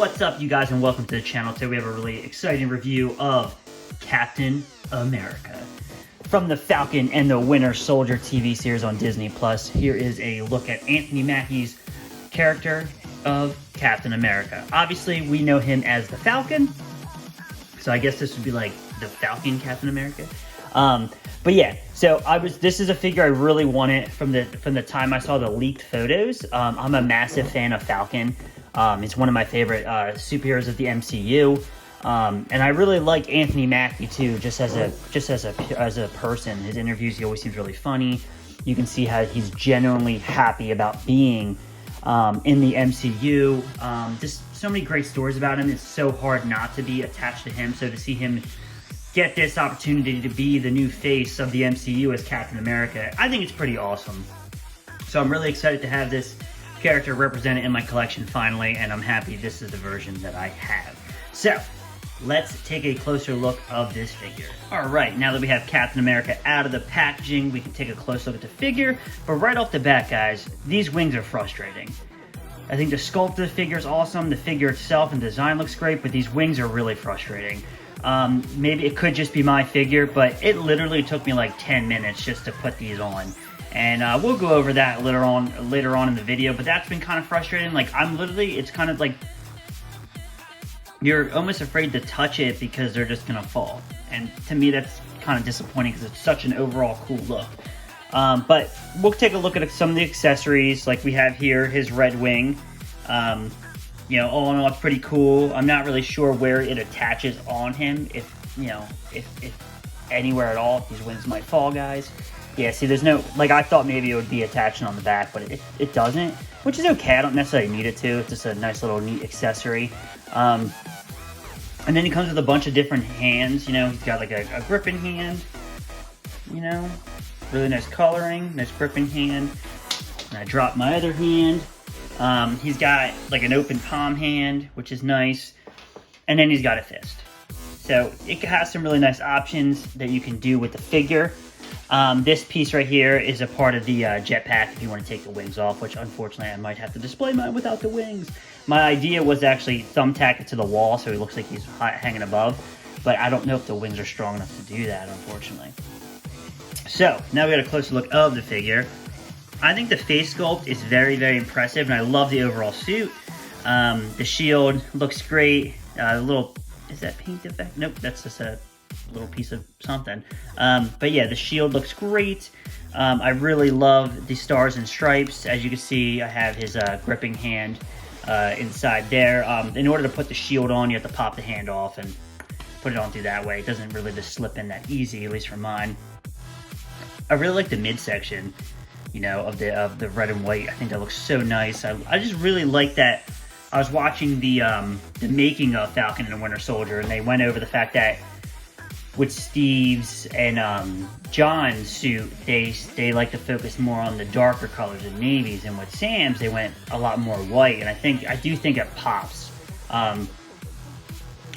What's up, you guys, and welcome to the channel. Today we have a really exciting review of Captain America from the Falcon and the Winter Soldier TV series on Disney+. Here is a look at Anthony Mackie's character of Captain America. Obviously, we know him as the Falcon, so I guess this would be like the Falcon Captain America. But yeah, so this is a figure I really wanted from the time I saw the leaked photos. I'm a massive fan of Falcon. It's one of my favorite superheroes of the MCU. And I really like Anthony Mackie too, just as a person. His interviews, he always seems really funny. You can see how he's genuinely happy about being in the MCU. Just so many great stories about him. It's so hard not to be attached to him. So to see him get this opportunity to be the new face of the MCU as Captain America, I think it's pretty awesome. So I'm really excited to have this character represented in my collection finally, and I'm happy this is the version that I have. So let's take a closer look of this figure. All right, now that we have Captain America out of the packaging, we can take a close look at the figure. But right off the bat, guys, these wings are frustrating. I think the sculpt of the figure is awesome. The figure itself and design looks great, but these wings are really frustrating. Maybe it could just be my figure, but it literally took me like 10 minutes just to put these on. And we'll go over that later on in the video, but that's been kind of frustrating. Like, it's kind of like you're almost afraid to touch it because they're just gonna fall. And to me, that's kind of disappointing because it's such an overall cool look. But we'll take a look at some of the accessories. Like we have here, his red wing. You know, all in all, it's pretty cool. I'm not really sure where it attaches on him, if anywhere at all. These wings might fall, guys. Yeah, see, there's no, like, I thought maybe it would be attaching on the back, but it doesn't, which is okay. I don't necessarily need it to. It's just a nice little neat accessory. And then he comes with a bunch of different hands. You know, he's got like a gripping hand, you know, really nice coloring, nice gripping hand. And I dropped my other hand. He's got like an open palm hand, which is nice. And then he's got a fist. So it has some really nice options that you can do with the figure. This piece right here is a part of the jetpack if you want to take the wings off, which unfortunately I might have to display mine without the wings. My idea was to actually thumbtack it to the wall so he looks like he's hanging above, but I don't know if the wings are strong enough to do that, unfortunately. So now we got a closer look of the figure. I think the face sculpt is very, very impressive, and I love the overall suit. The shield looks great. Is that paint effect? Nope, that's just a little piece of something. But yeah, the shield looks great. I really love the stars and stripes. As you can see, I have his gripping hand inside there. In order to put the shield on, you have to pop the hand off and put it on through that way. It doesn't really just slip in that easy, at least for mine. I really like the midsection, you know, of the red and white. I think that looks so nice. I just really like that. I was watching the making of Falcon and the Winter Soldier, and they went over the fact that with Steve's and John's suit, they like to focus more on the darker colors and navies, and with Sam's, they went a lot more white, and I do think it pops.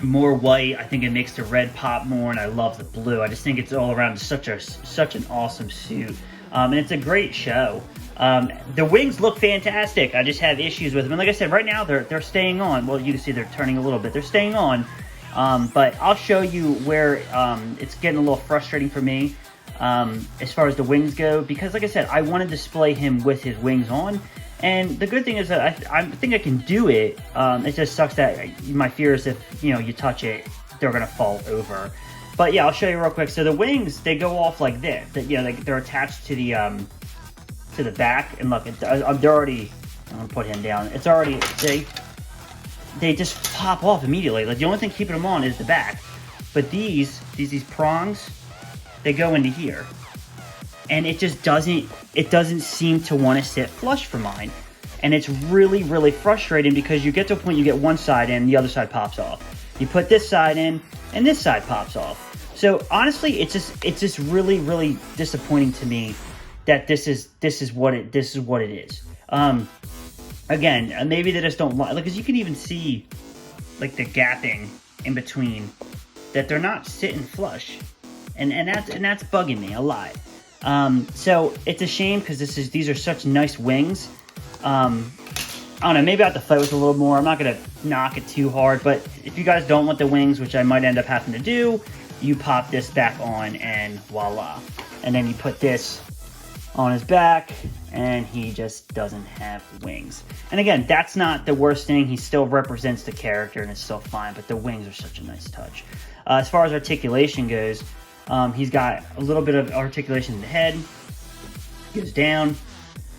More white, I think it makes the red pop more, and I love the blue. I just think it's all around such an awesome suit. And it's a great show. The wings look fantastic. I just have issues with them. And like I said, right now they're staying on. Well, you can see they're turning a little bit. They're staying on. But I'll show you where it's getting a little frustrating for me as far as the wings go. Because like I said, I want to display him with his wings on. And the good thing is that I think I can do it. It just sucks that my fear is if, you know, you touch it, they're going to fall over. But yeah, I'll show you real quick. So the wings, they go off like this. You know, they're attached to the back. And look, they're already. I'm gonna put him down. It's already they just pop off immediately. Like the only thing keeping them on is the back. But these prongs, they go into here, and it just doesn't. It doesn't seem to want to sit flush for mine, and it's really, really frustrating because you get to a point you get one side in, the other side pops off. You put this side in, and this side pops off. So honestly, it's just really, really disappointing to me that this is what it is. Again, maybe they just don't like, because you can even see like the gapping in between, that they're not sitting flush, and that's bugging me a lot. So it's a shame because these are such nice wings. I don't know, maybe I have to fight with it a little more. I'm not going to knock it too hard, but if you guys don't want the wings, which I might end up having to do, you pop this back on and voila. And then you put this on his back and he just doesn't have wings. And again, that's not the worst thing. He still represents the character and it's still fine, but the wings are such a nice touch. As far as articulation goes, he's got a little bit of articulation in the head. Goes down,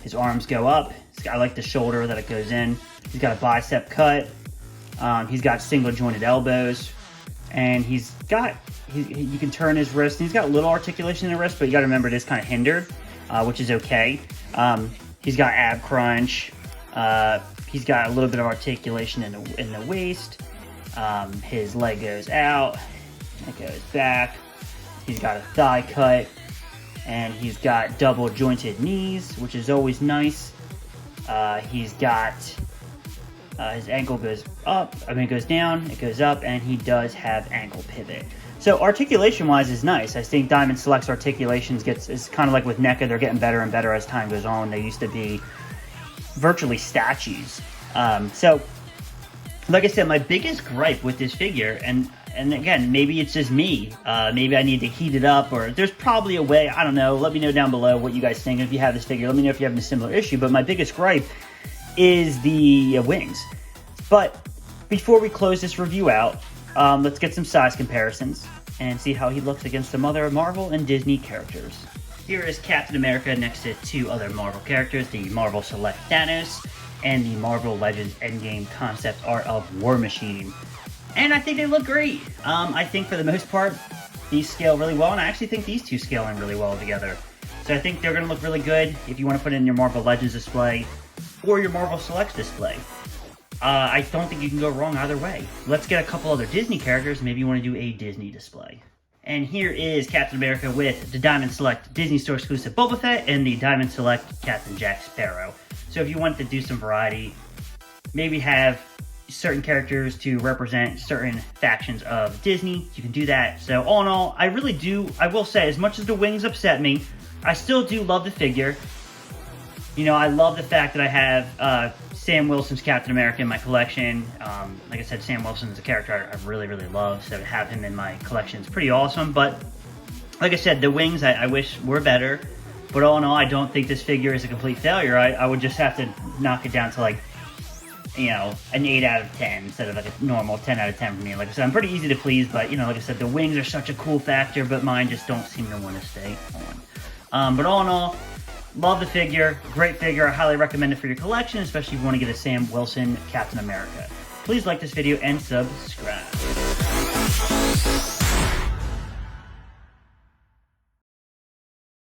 his arms go up. I like the shoulder that it goes in. He's got a bicep cut. He's got single jointed elbows, and you can turn his wrist. And he's got a little articulation in the wrist, but you got to remember it is kind of hindered, which is okay. He's got ab crunch. He's got a little bit of articulation in the waist. His leg goes out. It goes back. He's got a thigh cut, and he's got double jointed knees, which is always nice. He's got his ankle goes up, it goes down, it goes up, and he does have ankle pivot. So articulation wise is nice. I think Diamond Select's articulations it's kind of like with NECA, they're getting better and better as time goes on. They used to be virtually statues. So like I said, my biggest gripe with this figure, and again, maybe it's just me, maybe I need to heat it up, or there's probably a way, I don't know, let me know down below what you guys think. If you have this figure, let me know if you're having a similar issue, but my biggest gripe is the wings. But before we close this review out, let's get some size comparisons and see how he looks against some other Marvel and Disney characters. Here is Captain America next to two other Marvel characters, the Marvel Select Thanos and the Marvel Legends Endgame concept art of War Machine. And I think they look great. I think for the most part, these scale really well, and I actually think these two scale in really well together. So I think they're going to look really good if you want to put it in your Marvel Legends display or your Marvel Selects display. I don't think you can go wrong either way. Let's get a couple other Disney characters. Maybe you want to do a Disney display. And here is Captain America with the Diamond Select Disney Store exclusive Boba Fett and the Diamond Select Captain Jack Sparrow. So if you want to do some variety, maybe have certain characters to represent certain factions of Disney, you can do that. So all in all, I will say, as much as the wings upset me, I still do love the figure. You know, I love the fact that I have Sam Wilson's Captain America in my collection. Like I said, Sam Wilson is a character I really, really love, so to have him in my collection is pretty awesome. But like I said, the wings I wish were better. But all in all, I don't think this figure is a complete failure. I would just have to knock it down to, like, you know, an 8 out of 10 instead of like a normal 10 out of 10 for me. Like I said, I'm pretty easy to please, but, you know, like I said, the wings are such a cool factor, but mine just don't seem to want to stay on. But all in all, love the figure. Great figure. I highly recommend it for your collection, especially if you want to get a Sam Wilson Captain America. Please like this video and subscribe.